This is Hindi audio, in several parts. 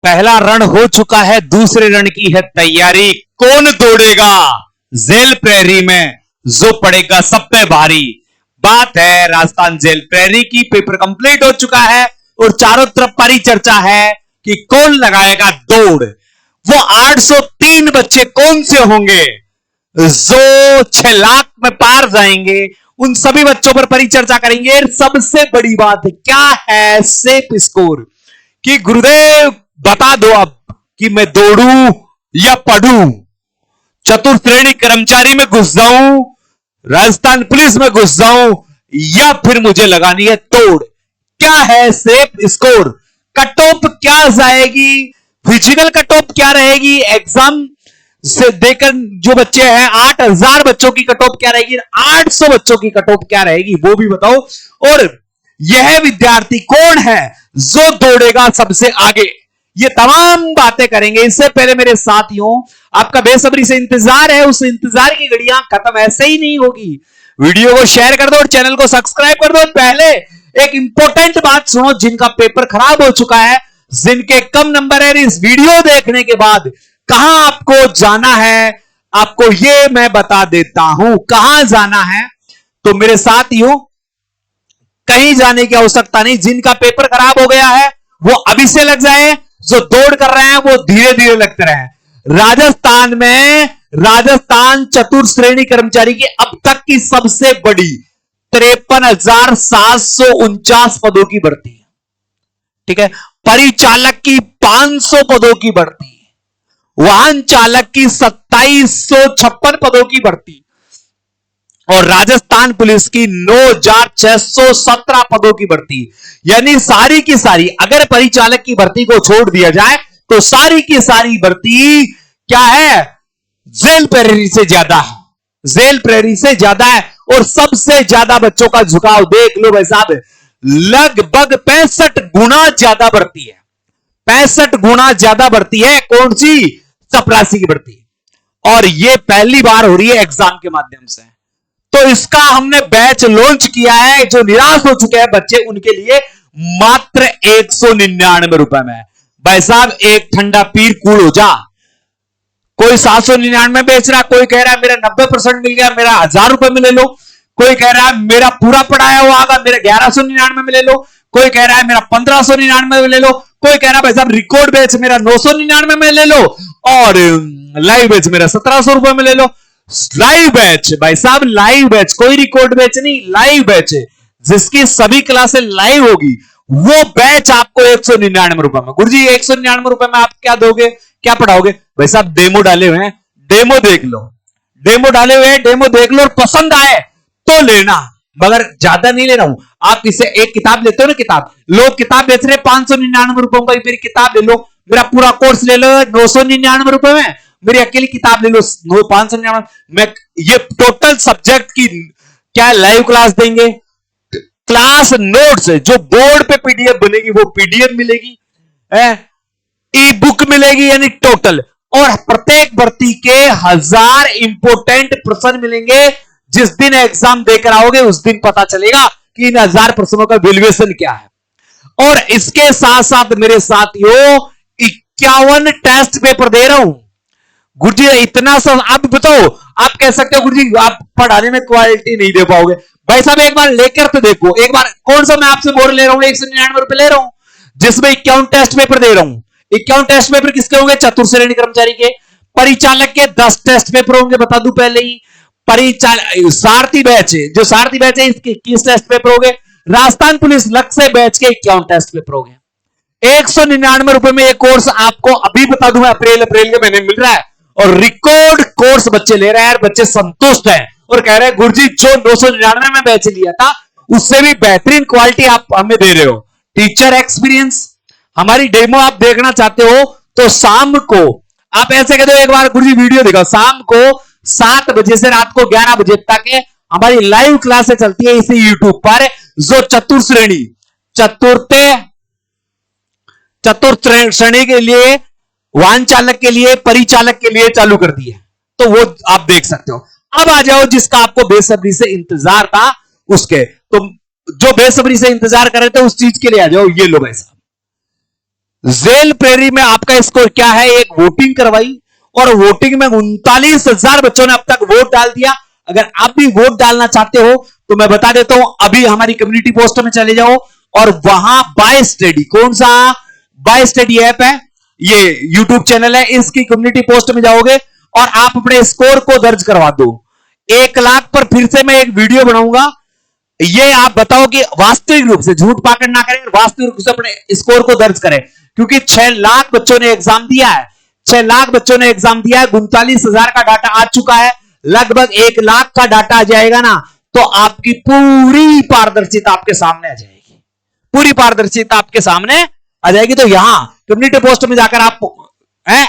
पहला रण हो चुका है, दूसरे रण की है तैयारी। कौन दौड़ेगा जेल प्रहरी में, जो पड़ेगा सब पे भारी। बात है राजस्थान जेल प्रहरी की। पेपर कंप्लीट हो चुका है और चारों तरफ परिचर्चा है कि कौन लगाएगा दौड़। वो 803 बच्चे कौन से होंगे जो 6 लाख में पार जाएंगे, उन सभी बच्चों पर परिचर्चा करेंगे। सबसे बड़ी बात क्या है सेफ स्कोर, कि गुरुदेव बता दो अब कि मैं दौड़ूं या पढ़ूं, चतुर्थ श्रेणी कर्मचारी में घुस जाऊं, राजस्थान पुलिस में घुस जाऊं, या फिर मुझे लगानी है दौड़। क्या है सेफ स्कोर, कट ऑफ क्या जाएगी, फिजिकल कट ऑफ क्या रहेगी, एग्जाम से देकर जो बच्चे हैं 8000 बच्चों की कट ऑफ क्या रहेगी, 800 बच्चों की कट ऑफ क्या रहेगी, वो भी बताओ। और यह विद्यार्थी कौन है जो दौड़ेगा सबसे आगे, ये तमाम बातें करेंगे। इससे पहले मेरे साथियों, आपका बेसब्री से इंतजार है, उस इंतजार की घड़ियां खत्म ऐसे ही नहीं होगी। वीडियो को शेयर कर दो और चैनल को सब्सक्राइब कर दो। पहले एक इंपॉर्टेंट बात सुनो, जिनका पेपर खराब हो चुका है, जिनके कम नंबर है, इस वीडियो देखने के बाद कहां आपको जाना है, आपको ये मैं बता देता हूं कहां जाना है। तो मेरे साथियों, कहीं जाने की आवश्यकता नहीं। जिनका पेपर खराब हो गया है वो अभी से लग जाए, जो दौड़ कर रहे हैं वो धीरे धीरे लगते रहे। राजस्थान में, राजस्थान चतुर्थ श्रेणी कर्मचारी की अब तक की सबसे बड़ी 53,749 पदों की भर्ती है। ठीक है, परिचालक की 500 पदों की भर्ती, वाहन चालक की 2756 पदों की भर्ती, और राजस्थान पुलिस की 9617 पदों की भर्ती। यानी सारी की सारी, अगर परिचालक की भर्ती को छोड़ दिया जाए तो सारी की सारी भर्ती क्या है, जेल प्रहरी से ज्यादा है, जेल प्रहरी से ज्यादा है। और सबसे ज्यादा बच्चों का झुकाव देख लो भाई साहब, लगभग 65 गुना ज्यादा भर्ती है, 65 गुना ज्यादा भर्ती है। कौन सी, चपरासी की भर्ती। और ये पहली बार हो रही है एग्जाम के माध्यम से। तो इसका हमने बैच लॉन्च किया है। जो निराश हो चुके हैं बच्चे, उनके लिए मात्र 199 रुपए में। भाई साहब, एक ठंडा पीर कूल हो जा। कोई 799 बेच रहा, कोई कह रहा है मेरा 90% मिल गया, मेरा 1000 रुपए में ले लो। कोई कह रहा है मेरा पूरा पढ़ाया हुआ आगा, मेरा 1199 में ले लो। कोई कह रहा है मेरा 1599 में ले लो। कोई कह रहा है भाई साहब रिकॉर्ड बैच मेरा 999 में ले लो, और लाइव बैच मेरा 1700 रुपए में ले लो। लाइव बैच भाई साहब, लाइव बैच, कोई रिकॉर्ड बैच नहीं, लाइव बैच है, जिसकी सभी क्लासें लाइव होगी। वो बैच आपको 199 रुपए में। गुरुजी 199 रुपए में आप क्या दोगे, क्या पढ़ाओगे? भाई साहब डेमो डाले हुए हैं, डेमो देख लो, डेमो डाले हुए हैं, डेमो देख लो, और पसंद आए तो लेना, मगर ज्यादा नहीं ले रहा हूं। आप इसे एक किताब लेते हो ना, किताब, लोग किताब बेच रहे 599 रुपए का, मेरी किताब ले लो, मेरा पूरा कोर्स ले लो 999 रुपए में, मेरी अकेली किताब ले लो 599। मैं ये टोटल सब्जेक्ट की क्या लाइव क्लास देंगे, क्लास नोट्स जो बोर्ड पे पीडीएफ बनेगी वो पीडीएफ मिलेगी, ई बुक मिलेगी, यानी टोटल। और प्रत्येक भर्ती के 1000 इंपोर्टेंट प्रश्न मिलेंगे। जिस दिन एग्जाम देकर आओगे उस दिन पता चलेगा कि इन 1000 प्रश्नों का वैल्यूएशन क्या है। और इसके साथ साथ मेरे साथियों 51 टेस्ट पेपर दे रहा हूं। गुरुजी इतना सब आप बताओ, आप कह सकते हो गुरुजी आप पढ़ाने में क्वालिटी नहीं दे पाओगे। भाई साहब एक बार लेकर तो देखो, एक बार कौन सा मैं आपसे बोर्ड ले रहा हूं, 199 रुपए ले रहा हूं, जिसमें 51 टेस्ट पेपर दे रहा हूं। 51 टेस्ट पेपर किसके होंगे, चतुर्थ श्रेणी कर्मचारी के। परिचालक के 10 टेस्ट पेपर होंगे, बता दूं पहले ही। परिचालक सारथी बैच है, जो सारथी बैच है इसके 21 टेस्ट पेपर हो गए। राजस्थान पुलिस लक्ष्य बैच के 51 टेस्ट पेपर हो गए। 199 रुपए में एक कोर्स आपको अभी बता दूं, अप्रैल के महीने मिल रहा है, और रिकॉर्ड कोर्स बच्चे ले रहे हैं। बच्चे संतुष्ट हैं और कह रहे हैं गुरुजी जो 999 में बैच लिया था उससे भी बेहतरीन क्वालिटी आप हमें दे रहे हो। टीचर एक्सपीरियंस, हमारी डेमो आप देखना चाहते हो तो शाम को आप ऐसे कहते हो, एक बार गुरुजी वीडियो दिखाओ, शाम को 7 बजे से रात को 11 बजे तक हमारी लाइव क्लासें चलती है इसी यूट्यूब पर, जो चतुर्थ श्रेणी के लिए, वाहन चालक के लिए, परिचालक के लिए चालू कर दी है। तो वो आप देख सकते हो। अब आ जाओ जिसका आपको बेसब्री से इंतजार था उसके, तो जो बेसब्री से इंतजार कर रहे थे उस चीज के लिए आ जाओ। ये लो भाई साहब, जेल प्रेरी में आपका स्कोर क्या है? एक वोटिंग करवाई और वोटिंग में 39,000 बच्चों ने अब तक वोट डाल दिया। अगर आप भी वोट डालना चाहते हो तो मैं बता देता हूं, अभी हमारी कम्युनिटी पोस्ट में चले जाओ और वहां बाय स्टडी, कौन सा बाय स्टडी ऐप है, ये यूट्यूब चैनल है, इसकी कम्युनिटी पोस्ट में जाओगे और आप अपने स्कोर को दर्ज करवा दो। 1,00,000 पर फिर से मैं एक वीडियो बनाऊंगा। ये आप बताओ कि वास्तविक रूप से, झूठ पाकड़ ना करें, वास्तविक रूप से अपने स्कोर को दर्ज करें, क्योंकि 6 लाख बच्चों ने एग्जाम दिया है। 6 लाख बच्चों ने एग्जाम दिया है। 39,000 का डाटा आ चुका है। लगभग 1,00,000 का डाटा आ जाएगा ना, तो आपकी पूरी पारदर्शिता आपके सामने आ जाएगी। पूरी पारदर्शिता आपके सामने आ जाएगी। तो यहां कम्युनिटी पोस्ट में जाकर आप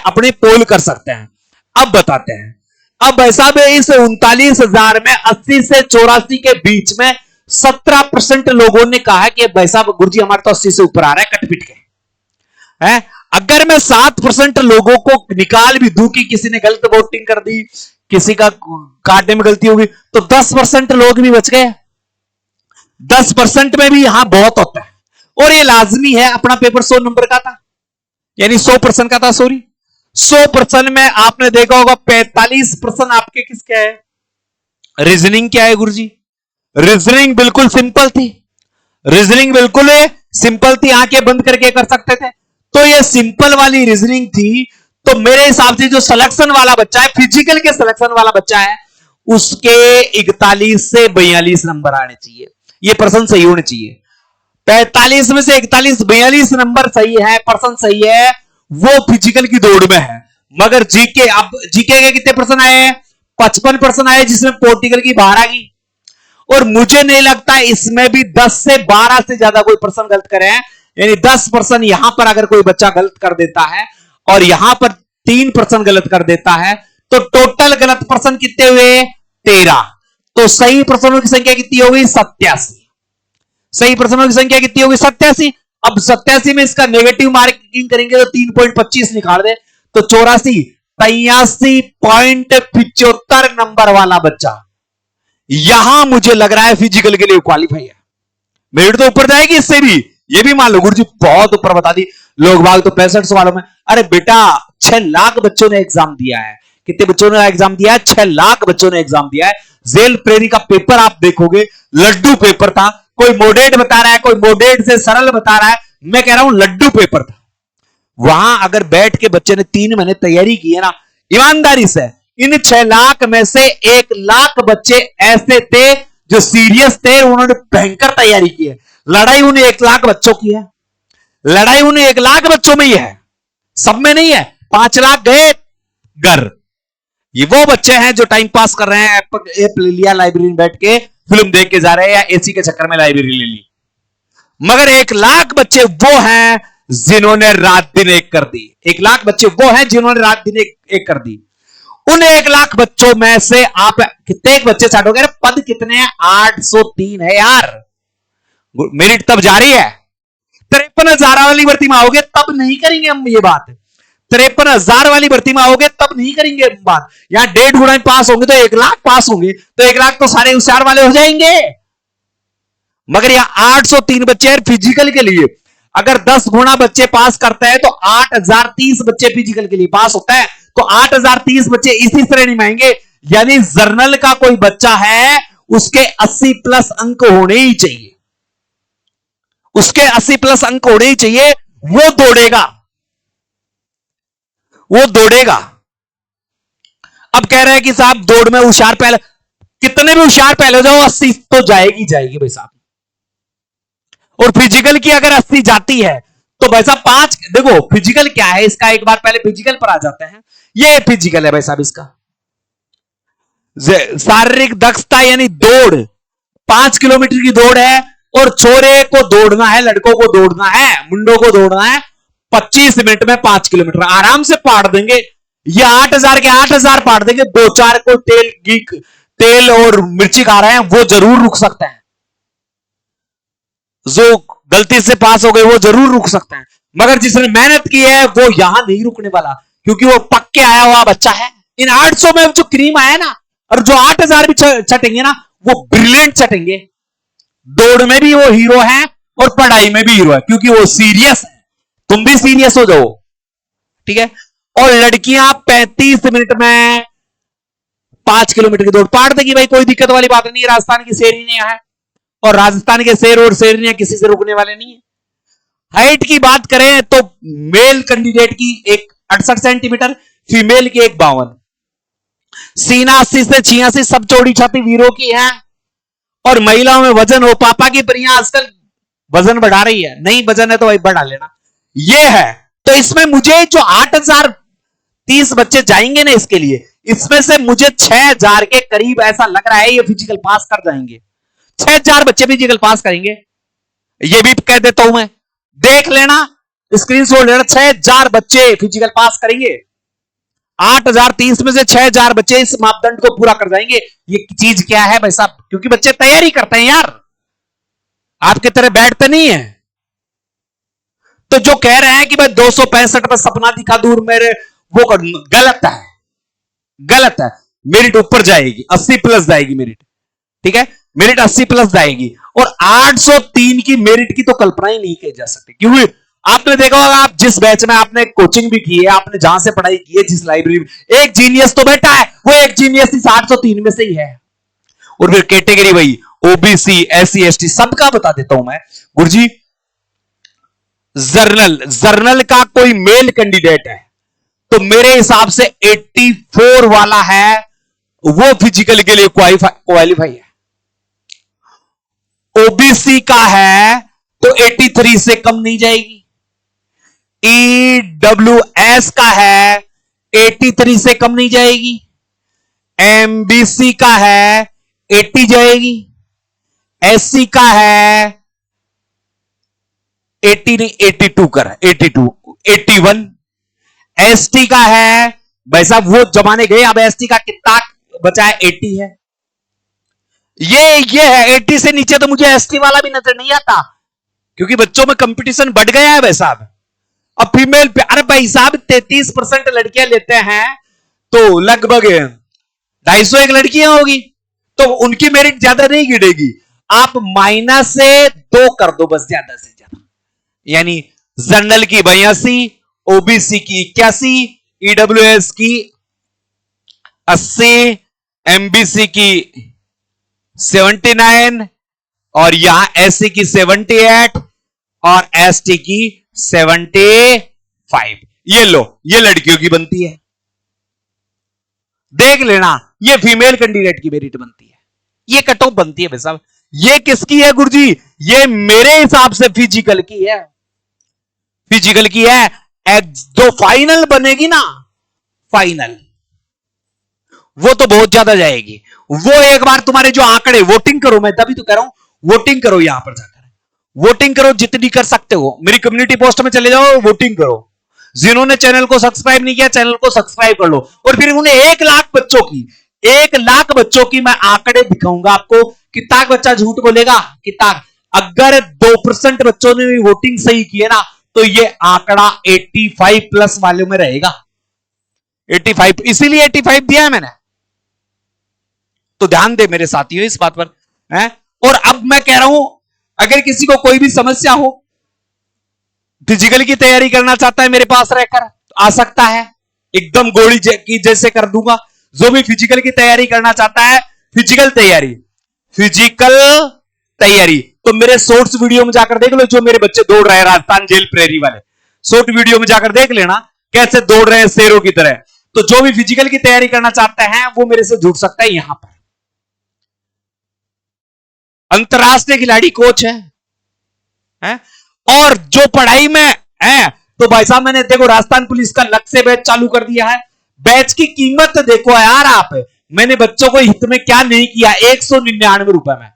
अपने पोल कर सकते हैं। अब बताते हैं, अब भाई साहब इस 39,000 में 80 से 84 के बीच में 17% लोगों ने कहा कि भाई साहब गुरुजी हमारे तो 80 से ऊपर आ रहा है कट पिट के है। अगर मैं 7% लोगों को निकाल भी दूं कि किसी ने गलत वोटिंग कर दी, किसी का काटने में गलती होगी, तो 10% लोग भी बच गए। 10% में भी यहां बहुत होता है। और ये लाजमी है, अपना पेपर 100 नंबर का था, यानी 100% का था, सॉरी 100% में आपने देखा होगा 45% आपके किसके है, रीजनिंग क्या है गुरुजी? रीजनिंग बिल्कुल सिंपल थी। रीजनिंग बिल्कुल सिंपल थी, आंखें बंद करके कर सकते थे। तो ये सिंपल वाली रीजनिंग थी। तो मेरे हिसाब से जो सिलेक्शन वाला बच्चा है, फिजिकल के सिलेक्शन वाला बच्चा है, उसके 41 से 42 नंबर आने चाहिए। ये पर्सन सही होने चाहिए। 45 में से 41 42 नंबर सही है, पर्सन सही है, वो फिजिकल की दौड़ में है। मगर जीके, अब जीके के कितने पर्सन आए हैं? 55% आए, जिसमें पॉलिटिकल की बाहर आ गई। और मुझे नहीं लगता इसमें भी 10 से 12 से ज्यादा कोई पर्सन गलत करे हैं। यानी 10% यहां पर अगर कोई बच्चा गलत कर देता है और यहां पर 3% गलत कर देता है, तो टोटल गलत पर्सन कितने हुए? 13। तो सही पर्सनों की संख्या कितनी हो गई? 87। सही पर्सनों की संख्या कितनी होगी? 87। अब 87 में इसका नेगेटिव मार्किंग करेंगे तो 3.25 निकाल दे, तो 84, 83.75 नंबर वाला बच्चा यहां मुझे लग रहा है फिजिकल के लिए क्वालिफाई है। मेरिट तो ऊपर जाएगी इससे भी, ये भी मान लो गुरुजी बहुत ऊपर बता दी, लोग बाग तो 65 सवालों में। अरे बेटा 6 लाख बच्चों ने एग्जाम दिया है। कितने बच्चों ने एग्जाम दिया है? 6 लाख बच्चों ने एग्जाम दिया है। जेल प्रेरी का पेपर आप देखोगे, लड्डू पेपर था। कोई मॉडरेट बता रहा है, कोई मॉडरेट से सरल बता रहा है, मैं कह रहा हूं लड्डू पेपर था। वहां अगर बैठ के बच्चे ने 3 महीने तैयारी की है ना, ईमानदारी से, इन 6 लाख में से 1,00,000 बच्चे ऐसे थे जो सीरियस थे, उन्होंने भयंकर तैयारी की है। लड़ाई उन्हें 1,00,000 बच्चों की है। लड़ाई उन्हें 1,00,000 बच्चों में ही है, सब में नहीं है। 5 लाख गए घर। ये वो बच्चे हैं जो टाइम पास कर रहे हैं, ऐप ले लिया, लाइब्रेरी में बैठ के फिल्म देख के जा रहे हैं, या एसी के चक्कर में लाइब्रेरी ले ली। मगर 1,00,000 बच्चे वो हैं जिन्होंने रात दिन एक कर दी। 1,00,000 बच्चे वो हैं जिन्होंने रात दिन एक कर दी। उन 1,00,000 बच्चों में से आप कितने बच्चे छाटोगे? पद कितने हैं? 803 है यार। मेरिट तब जारी है। 53,000 वाली भर्ती में आओगे तब नहीं करेंगे हम ये बात। 53,000 वाली भर्ती में आओगे तब नहीं करेंगे बात। यहां 1.5 गुना पास होंगे तो 1,00,000 पास होंगे, तो 1,00,000 तो सारे होशियार वाले हो जाएंगे। मगर यहां 803 बच्चे हैं फिजिकल के लिए। अगर 10 गुना बच्चे पास करते हैं तो 8,030 बच्चे फिजिकल के लिए पास होता है। तो 8,030 बच्चे इसी श्रेणी में आएंगे। यानी जर्नल का कोई बच्चा है, उसके 80 प्लस अंक होने ही चाहिए। उसके 80 प्लस अंक होने ही चाहिए। वो दौड़ेगा, वो दौड़ेगा। अब कह रहे हैं कि साहब दौड़ में होशियार पहले, कितने भी होशियार पहले हो जाओ, 80 तो जाएगी जाएगी भाई साहब। और फिजिकल की अगर 80 जाती है तो भाई साहब 5, देखो फिजिकल क्या है इसका, एक बार पहले फिजिकल पर आ जाते हैं। ये फिजिकल है भाई साहब इसका। शारीरिक दक्षता यानी दौड़, 5 किलोमीटर की दौड़ है। और छोरे को दौड़ना है, लड़कों को दौड़ना है, मुंडों को दौड़ना है 25 मिनट में 5 किलोमीटर आराम से पाड़ देंगे। ये 8,000 के 8,000 पाड़ देंगे। 2-4 को तेल और मिर्ची खा रहे हैं वो जरूर रुक सकते हैं। जो गलती से पास हो गए वो जरूर रुक सकते हैं। मगर जिसने मेहनत की है वो यहां नहीं रुकने वाला, क्योंकि वो पक के आया हुआ बच्चा है। इन 800 में जो क्रीम आया ना, और जो 8,000 भी चटेंगे ना, वो ब्रिलियंट चटेंगे। दौड़ में भी वो हीरो है और पढ़ाई में भी हीरो है, क्योंकि वो सीरियस है। तुम भी सीरियस हो जाओ, ठीक है। और लड़कियां 35 मिनट में 5 किलोमीटर की दौड़ पार देगी भाई, कोई दिक्कत वाली बात नहीं है। राजस्थान की शेरनियां है और राजस्थान के शेर और शेरनियां किसी से रुकने वाले नहीं है। हाइट की बात करें तो मेल कैंडिडेट की 1 68 सेंटीमीटर, फीमेल की 1 52, सीना 80 से 86 सब चौड़ी छाती वीरों की है। और महिलाओं में वजन हो, पापा की परियां आजकल वजन बढ़ा रही है, नहीं वजन है तो भाई बढ़ा लेना, ये है। तो इसमें मुझे जो 8030 बच्चे जाएंगे ना इसके लिए, इसमें से मुझे 6000 के करीब ऐसा लग रहा है ये फिजिकल पास कर जाएंगे। 6000 बच्चे फिजिकल पास करेंगे, ये भी कह देता हूं मैं, देख लेना, स्क्रीनशॉट लेना। 6000 बच्चे फिजिकल पास करेंगे, 8030 में से 6000 बच्चे इस मापदंड को पूरा कर जाएंगे। ये चीज क्या है भाई साहब, क्योंकि बच्चे तैयारी करते हैं यार, आपकी तरह बैठते नहीं है। तो जो कह रहे हैं कि मैं 265 पर सपना दिखा दूर मेरे, वो गलत है, गलत है। मेरिट ऊपर जाएगी, 80 प्लस जाएगी मेरिट, ठीक है, मेरिट 80 प्लस जाएगी। और 803 की मेरिट की तो कल्पना ही नहीं की जा सकती, क्योंकि आपने देखा होगा, आप जिस बैच में आपने कोचिंग भी की है, आपने जहां से पढ़ाई की है, जिस लाइब्रेरी में, एक जीनियस तो बैठा है, वो एक जीनियस इस 803 में से ही है। और फिर कैटेगरी वही ओबीसी, एससी, एसटी, सबका बता देता हूं मैं गुरुजी। जर्नल का कोई मेल कैंडिडेट है तो मेरे हिसाब से 84 वाला है, वो फिजिकल के लिए क्वालिफाई है। ओबीसी का है तो 83 से कम नहीं जाएगी। ईडब्ल्यूएस का है 83 से कम नहीं जाएगी। एमबीसी का है 80 जाएगी। एससी का है 80 नहीं, 82 कर, 82, 81। एसटी का है भाई साहब, वो जमाने गए, अब एसटी का कितना बचा है, 80 है। ये है 80 से नीचे तो मुझे एसटी वाला भी नजर नहीं आता, क्योंकि बच्चों में कंपटीशन बढ़ गया है भाई साहब। अब फीमेल पे, अरे भाई साहब 33% लड़कियां लेते हैं तो लगभग 250 लड़कियां होगी, तो उनकी मेरिट ज्यादा नहीं गिरेगी। आप माइनस से 2 कर दो बस, ज्यादा से ज्यादा, यानी जनरल की 82, ओबीसी की 81, ईडब्ल्यूएस की 80, एमबीसी की 79, और यहां एससी की 78 और एसटी की 75। ये लो, ये लड़कियों की बनती है, देख लेना, ये फीमेल कैंडिडेट की मेरिट बनती है, ये कट ऑफ बनती है भाई साहब। ये किसकी है गुरुजी, ये मेरे हिसाब से फिजिकल की है, फिजिकल की है। जो फाइनल बनेगी ना, फाइनल, वो तो बहुत ज्यादा जाएगी। वो एक बार तुम्हारे जो आंकड़े, वोटिंग करो, मैं तभी तो कह रहा हूं वोटिंग करो, यहां पर जाकर वोटिंग करो जितनी कर सकते हो, मेरी कम्युनिटी पोस्ट में चले जाओ, वोटिंग करो। जिन्होंने चैनल को सब्सक्राइब नहीं किया, चैनल को सब्सक्राइब कर लो। और फिर उन्हें 1 लाख बच्चों की, 1 लाख बच्चों की मैं आंकड़े दिखाऊंगा आपको। कितना बच्चा झूठ बोलेगा, कितना, अगर 2% बच्चों ने भी वोटिंग सही की है ना, तो ये आंकड़ा 85 प्लस वालों में रहेगा। 85, इसीलिए 85 दिया है मैंने, तो ध्यान दे मेरे साथियों इस बात पर है। और अब मैं कह रहा हूं, अगर किसी को कोई भी समस्या हो, फिजिकल की तैयारी करना चाहता है, मेरे पास रहकर आ सकता है, एकदम गोली की जैसे कर दूंगा। जो भी फिजिकल की तैयारी करना चाहता है, फिजिकल तैयारी तो मेरे शॉर्ट्स वीडियो में जाकर देख लो, जो मेरे बच्चे दौड़ रहे हैं राजस्थान जेल प्रेरी वाले, शॉर्ट वीडियो में जाकर देख लेना कैसे दौड़ रहे हैं शेरों की तरह। तो जो भी फिजिकल की तैयारी करना चाहते हैं वो मेरे से जुड़ सकता है। यहां पर अंतरराष्ट्रीय खिलाड़ी कोच है? और जो पढ़ाई में है, तो भाई साहब मैंने देखो राजस्थान पुलिस का अलग से बैच चालू कर दिया है। बैच की कीमत देखो यार आप, मैंने बच्चों को हित में क्या नहीं किया, 199 रुपए में,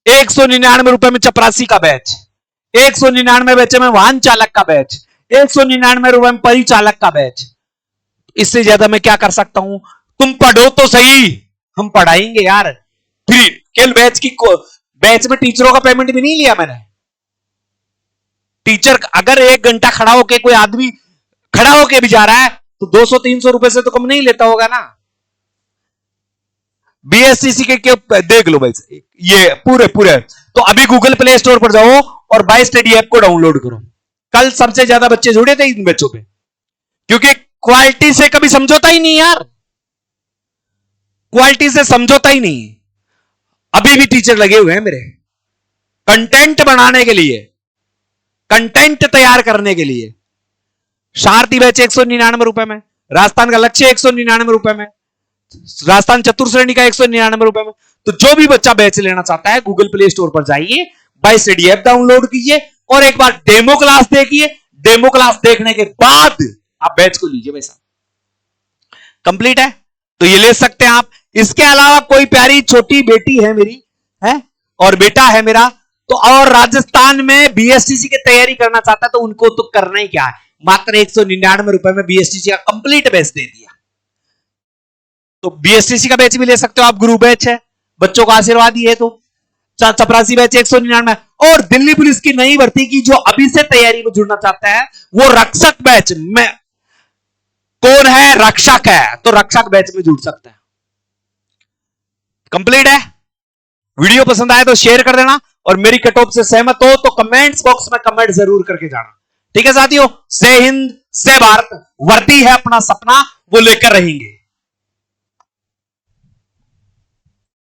199 रुपए में चपरासी का बैच, 199 बच्चे में वाहन चालक का बैच, 199 रुपए में परिचालक का बैच। इससे ज्यादा मैं क्या कर सकता हूं? तुम पढ़ो तो सही, हम पढ़ाएंगे यार। फिर केवल बैच में टीचरों का पेमेंट भी नहीं लिया मैंने। टीचर अगर 1 घंटा खड़ा होके, कोई आदमी खड़ा होके भी जा रहा है, तो 200-300 रुपए से तो कम नहीं लेता होगा ना। बीएससीसी के देख लो भाई, ये पूरे। तो अभी गूगल प्ले स्टोर पर जाओ और बाय स्टडी ऐप को डाउनलोड करो। कल सबसे ज्यादा बच्चे जुड़े थे इन बैचों पे, क्योंकि क्वालिटी से कभी समझौता ही नहीं यार, क्वालिटी से समझौता ही नहीं। अभी भी टीचर लगे हुए हैं मेरे कंटेंट बनाने के लिए, कंटेंट तैयार करने के लिए। शारदी बैच 199 रुपए में, राजस्थान का लक्ष्य 199 रुपए में, राजस्थान चतुर्श्रेणी का 199 रुपए में। तो जो भी बच्चा बैच लेना चाहता है गूगल प्ले स्टोर पर जाइए, बाय स्टडी ऐप डाउनलोड कीजिए और एक बार डेमो क्लास देखिए। डेमो क्लास देखने के बाद आप बैच को लीजिए। भाई साहब कंप्लीट है तो ये ले सकते हैं आप। इसके अलावा कोई प्यारी छोटी बेटी है मेरी, है और बेटा है मेरा, तो और राजस्थान में बीएसटीसी की तैयारी करना चाहता है तो उनको तो करना ही क्या है, मात्र 199 रुपए में बीएसटीसी का कंप्लीट बैच दे दिया। तो बीएसटीसी का बैच भी ले सकते हो आप, गुरु बैच है, बच्चों का आशीर्वाद ही है। तो चपरासी बैच 199। और दिल्ली पुलिस की नई भर्ती की जो अभी से तैयारी में जुड़ना चाहता है वो रक्षक बैच में, कौन है, रक्षक है, तो रक्षक बैच में जुड़ सकता है। कंप्लीट है। वीडियो पसंद आए तो शेयर कर देना और मेरी कटऑफ से सहमत हो तो कमेंट्स बॉक्स में कमेंट जरूर करके जाना। ठीक है साथियों, जय हिंद, जय भारत। वर्दी है अपना सपना, वो लेकर रहेंगे।